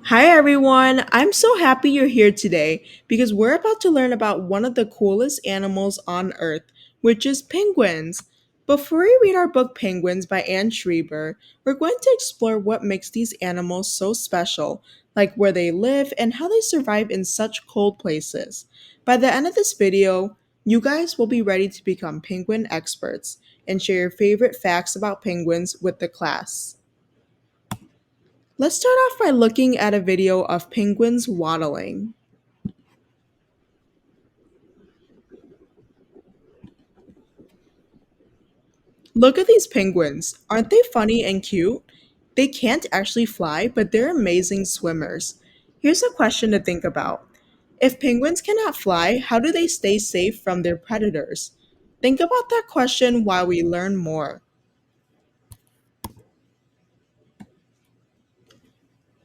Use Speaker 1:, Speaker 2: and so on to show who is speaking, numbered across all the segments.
Speaker 1: Hi everyone! I'm so happy you're here today because we're about to learn about one of the coolest animals on Earth, which is penguins. Before we read our book Penguins by Anne Schreiber, we're going to explore what makes these animals so special, like where they live and how they survive in such cold places. By the end of this video, you guys will be ready to become penguin experts and share your favorite facts about penguins with the class. Let's start off by looking at a video of penguins waddling. Look at these penguins. Aren't they funny and cute? They can't actually fly, but they're amazing swimmers. Here's a question to think about. If penguins cannot fly, how do they stay safe from their predators? Think about that question while we learn more.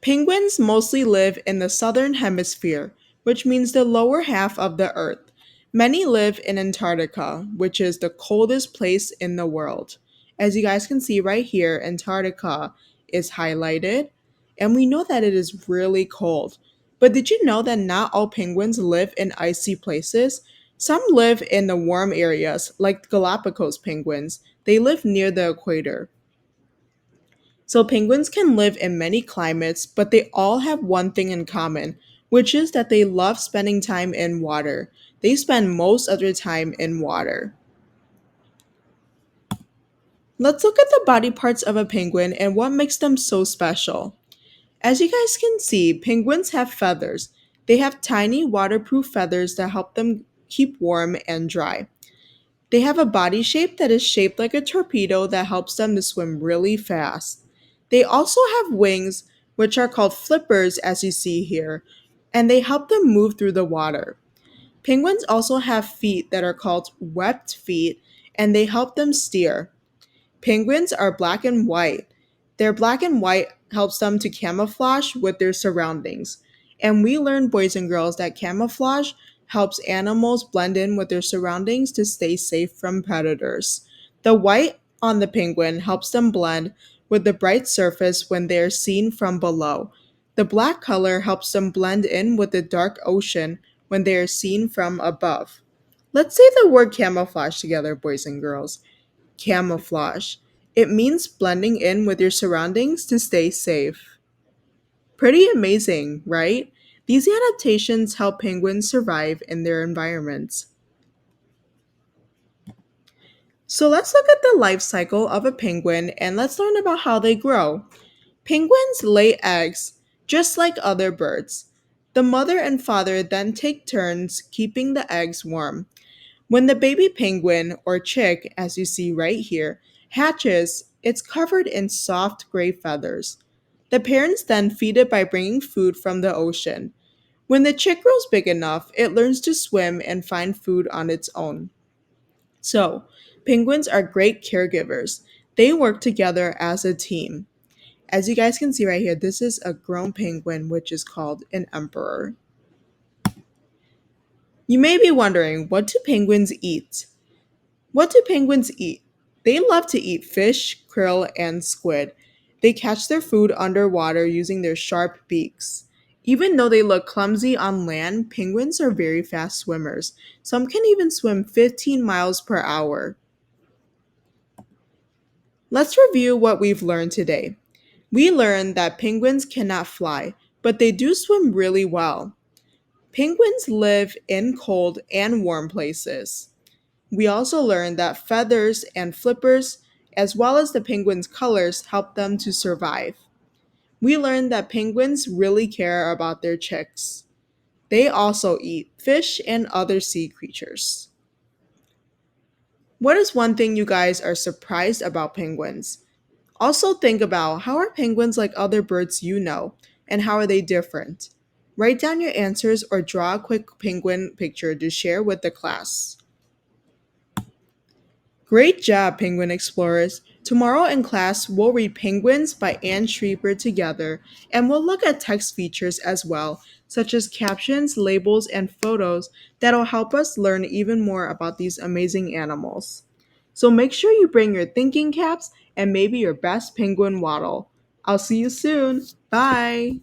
Speaker 1: Penguins mostly live in the southern hemisphere, which means the lower half of the Earth. Many live in Antarctica, which is the coldest place in the world. As you guys can see right here, Antarctica is highlighted, and we know that it is really cold. But did you know that not all penguins live in icy places? Some live in the warm areas, like Galapagos penguins. They live near the equator. So penguins can live in many climates, but they all have one thing in common, which is that they love spending time in water. They spend most of their time in water. Let's look at the body parts of a penguin and what makes them so special. As you guys can see, penguins have feathers. They have tiny waterproof feathers that help them keep warm and dry. They have a body shape that is shaped like a torpedo that helps them to swim really fast. They also have wings, which are called flippers, as you see here, and they help them move through the water. Penguins also have feet that are called webbed feet, and they help them steer. Penguins are black and white. Their black and white helps them to camouflage with their surroundings. And we learn, boys and girls, that camouflage helps animals blend in with their surroundings to stay safe from predators. The white on the penguin helps them blend with the bright surface when they are seen from below. The black color helps them blend in with the dark ocean when they are seen from above. Let's say the word camouflage together, boys and girls. Camouflage. It means blending in with your surroundings to stay safe. Pretty amazing, right? These adaptations help penguins survive in their environments. So let's look at the life cycle of a penguin and let's learn about how they grow. Penguins lay eggs just like other birds. The mother and father then take turns keeping the eggs warm. When the baby penguin, or chick, as you see right here, hatches, it's covered in soft gray feathers. The parents then feed it by bringing food from the ocean. When the chick grows big enough, it learns to swim and find food on its own. So, penguins are great caregivers. They work together as a team. As you guys can see right here, this is a grown penguin, which is called an emperor. You may be wondering, what do penguins eat? What do penguins eat? They love to eat fish, krill, and squid. They catch their food underwater using their sharp beaks. Even though they look clumsy on land, penguins are very fast swimmers. Some can even swim 15 miles per hour. Let's review what we've learned today. We learned that penguins cannot fly, but they do swim really well. Penguins live in cold and warm places. We also learned that feathers and flippers, as well as the penguin's colors, help them to survive. We learned that penguins really care about their chicks. They also eat fish and other sea creatures. What is one thing you guys are surprised about penguins? Also, think about, how are penguins like other birds you know, and how are they different? Write down your answers or draw a quick penguin picture to share with the class. Great job, Penguin Explorers! Tomorrow in class, we'll read Penguins by Anne Schreiber together, and we'll look at text features as well, such as captions, labels, and photos that'll help us learn even more about these amazing animals. So make sure you bring your thinking caps and maybe your best penguin waddle. I'll see you soon. Bye!